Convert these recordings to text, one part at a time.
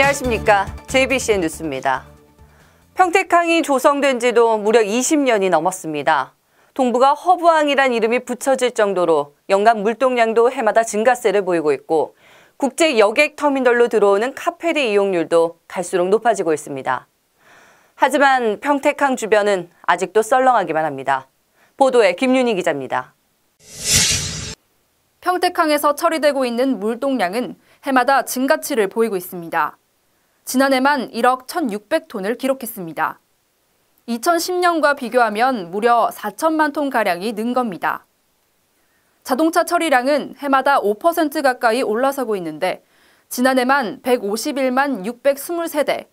안녕하십니까. JBCN 뉴스입니다. 평택항이 조성된 지도 무려 20년이 넘었습니다. 동부가 허브항이란 이름이 붙여질 정도로 연간 물동량도 해마다 증가세를 보이고 있고 국제 여객 터미널로 들어오는 카페리 이용률도 갈수록 높아지고 있습니다. 하지만 평택항 주변은 아직도 썰렁하기만 합니다. 보도에 김윤희 기자입니다. 평택항에서 처리되고 있는 물동량은 해마다 증가치를 보이고 있습니다. 지난해만 1억 1,600톤을 기록했습니다. 2010년과 비교하면 무려 4천만 톤가량이 는 겁니다. 자동차 처리량은 해마다 5% 가까이 올라서고 있는데 지난해만 151만 623대,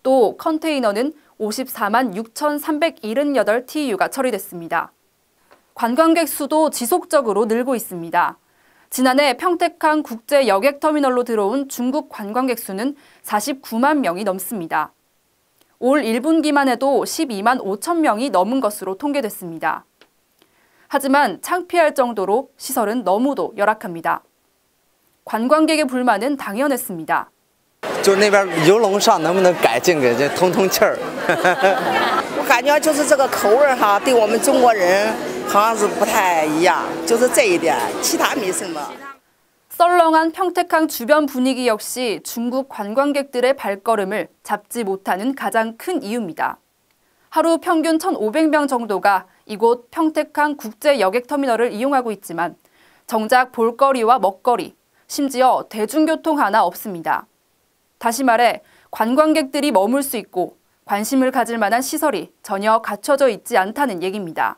또 컨테이너는 54만 6,378TU가 처리됐습니다. 관광객 수도 지속적으로 늘고 있습니다. 지난해 평택항 국제 여객터미널로 들어온 중국 관광객 수는 49만 명이 넘습니다. 올 1분기만 해도 12만 5천 명이 넘은 것으로 통계됐습니다. 하지만 창피할 정도로 시설은 너무도 열악합니다. 관광객의 불만은 당연했습니다. 就是那边游龙上能不能改进改进通通气儿我感觉就是这个口味哈对我们中国人好像是不太一样就是这一点其他没什么 썰렁한 평택항 주변 분위기 역시 중국 관광객들의 발걸음을 잡지 못하는 가장 큰 이유입니다. 하루 평균 1,500명 정도가 이곳 평택항 국제 여객터미널을 이용하고 있지만 정작 볼거리와 먹거리, 심지어 대중교통 하나 없습니다. 다시 말해 관광객들이 머물 수 있고 관심을 가질 만한 시설이 전혀 갖춰져 있지 않다는 얘기입니다.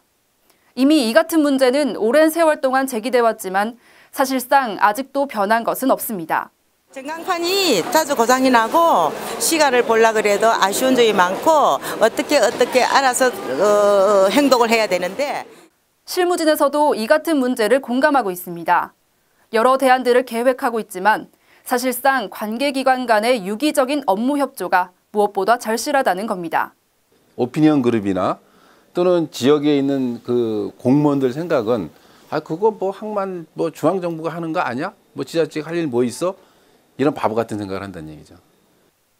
이미 이 같은 문제는 오랜 세월 동안 제기돼 왔지만 사실상 아직도 변한 것은 없습니다. 전광판이 자주 고장이 나고 시간을 보려고 그래도 아쉬운 점이 많고 어떻게 알아서 행동을 해야 되는데 실무진에서도 이 같은 문제를 공감하고 있습니다. 여러 대안들을 계획하고 있지만 사실상 관계기관 간의 유기적인 업무 협조가 무엇보다 절실하다는 겁니다. 오피니언 그룹이나 또는 지역에 있는 그 공무원들 생각은 그거 뭐 항만 뭐 중앙정부가 하는 거 아니야? 뭐 지자체가 할 일 뭐 있어? 이런 바보 같은 생각을 한다는 얘기죠.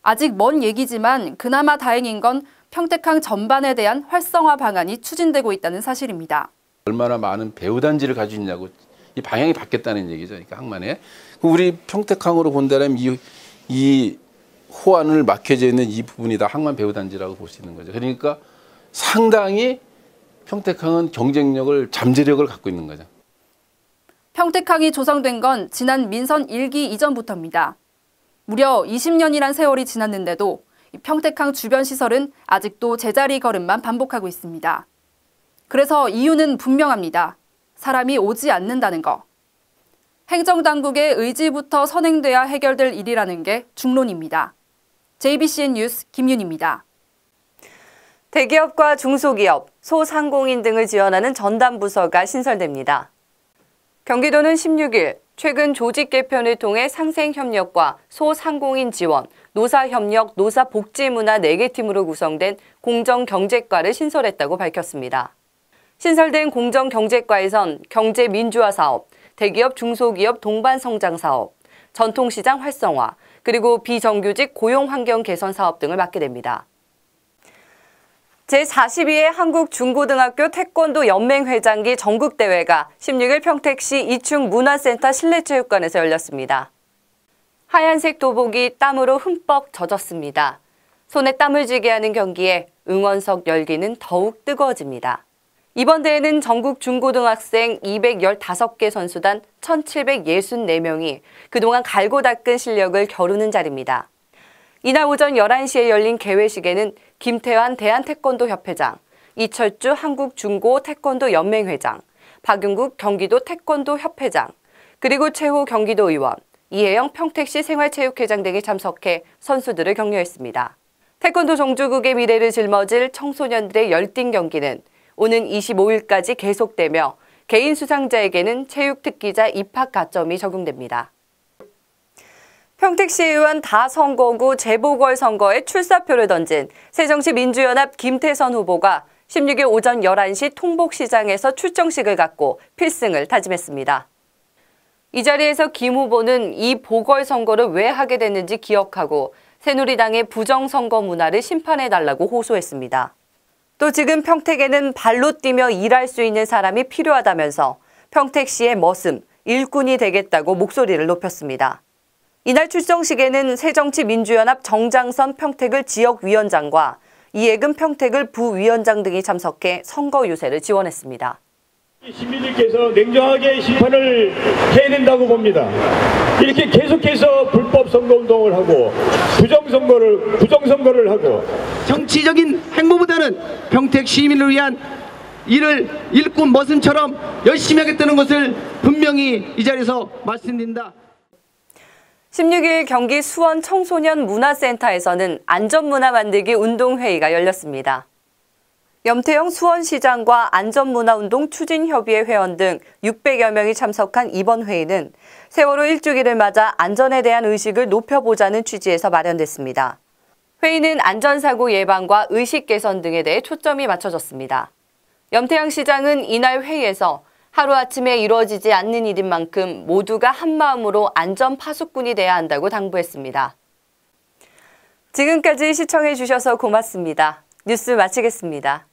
아직 먼 얘기지만 그나마 다행인 건 평택항 전반에 대한 활성화 방안이 추진되고 있다는 사실입니다. 얼마나 많은 배후단지를 가지고 있냐고 이 방향이 바뀌었다는 얘기죠. 그러니까 항만에. 우리 평택항으로 본다면 이 호안을 막혀져 있는 이 부분이 다 항만 배후단지라고 볼 수 있는 거죠. 그러니까 상당히 평택항은 경쟁력을, 잠재력을 갖고 있는 거죠. 평택항이 조성된 건 지난 민선 1기 이전부터입니다. 무려 20년이란 세월이 지났는데도 평택항 주변 시설은 아직도 제자리 걸음만 반복하고 있습니다. 그래서 이유는 분명합니다. 사람이 오지 않는다는 거. 행정당국의 의지부터 선행돼야 해결될 일이라는 게 중론입니다. JBCN 뉴스 김윤희입니다. 대기업과 중소기업, 소상공인 등을 지원하는 전담부서가 신설됩니다. 경기도는 16일 최근 조직 개편을 통해 상생협력과 소상공인 지원, 노사협력, 노사복지문화 4개 팀으로 구성된 공정경제과를 신설했다고 밝혔습니다. 신설된 공정경제과에선 경제민주화 사업, 대기업 중소기업 동반성장 사업, 전통시장 활성화, 그리고 비정규직 고용환경 개선 사업 등을 맡게 됩니다. 제42회 한국중고등학교 태권도 연맹회장기 전국대회가 16일 평택시 이충 문화센터 실내체육관에서 열렸습니다. 하얀색 도복이 땀으로 흠뻑 젖었습니다. 손에 땀을 쥐게 하는 경기에 응원석 열기는 더욱 뜨거워집니다. 이번 대회는 전국 중고등학생 215개 선수단 1,764명이 그동안 갈고 닦은 실력을 겨루는 자리입니다. 이날 오전 11시에 열린 개회식에는 김태환 대한태권도협회장, 이철주 한국중고태권도연맹회장, 박윤국 경기도 태권도협회장, 그리고 최호 경기도의원, 이혜영 평택시 생활체육회장 등이 참석해 선수들을 격려했습니다. 태권도 종주국의 미래를 짊어질 청소년들의 열띤 경기는 오는 25일까지 계속되며 개인 수상자에게는 체육특기자 입학 가점이 적용됩니다. 평택시의원 다선거구 재보궐선거에 출사표를 던진 새정치민주연합 김태선 후보가 16일 오전 11시 통복시장에서 출정식을 갖고 필승을 다짐했습니다. 이 자리에서 김 후보는 이 보궐선거를 왜 하게 됐는지 기억하고 새누리당의 부정선거 문화를 심판해달라고 호소했습니다. 또 지금 평택에는 발로 뛰며 일할 수 있는 사람이 필요하다면서 평택시의 머슴, 일꾼이 되겠다고 목소리를 높였습니다. 이날 출정식에는 새정치민주연합 정장선 평택을 지역위원장과 이해금 평택을 부위원장 등이 참석해 선거 유세를 지원했습니다. 시민들께서 냉정하게 심판을 해야 된다고 봅니다. 이렇게 계속해서 불법 선거운동을 하고 부정선거를 하고 정치적인 행보보다는 평택 시민을 위한 일을 일꾼 머슴처럼 열심히 하겠다는 것을 분명히 이 자리에서 말씀드립니다. 16일 경기 수원 청소년 문화센터에서는 안전문화 만들기 운동회의가 열렸습니다. 염태영 수원시장과 안전문화운동 추진협의회 회원 등 600여 명이 참석한 이번 회의는 세월호 일주기를 맞아 안전에 대한 의식을 높여보자는 취지에서 마련됐습니다. 회의는 안전사고 예방과 의식 개선 등에 대해 초점이 맞춰졌습니다. 염태영 시장은 이날 회의에서 하루아침에 이루어지지 않는 일인 만큼 모두가 한마음으로 안전 파수꾼이 돼야 한다고 당부했습니다. 지금까지 시청해 주셔서 고맙습니다. 뉴스 마치겠습니다.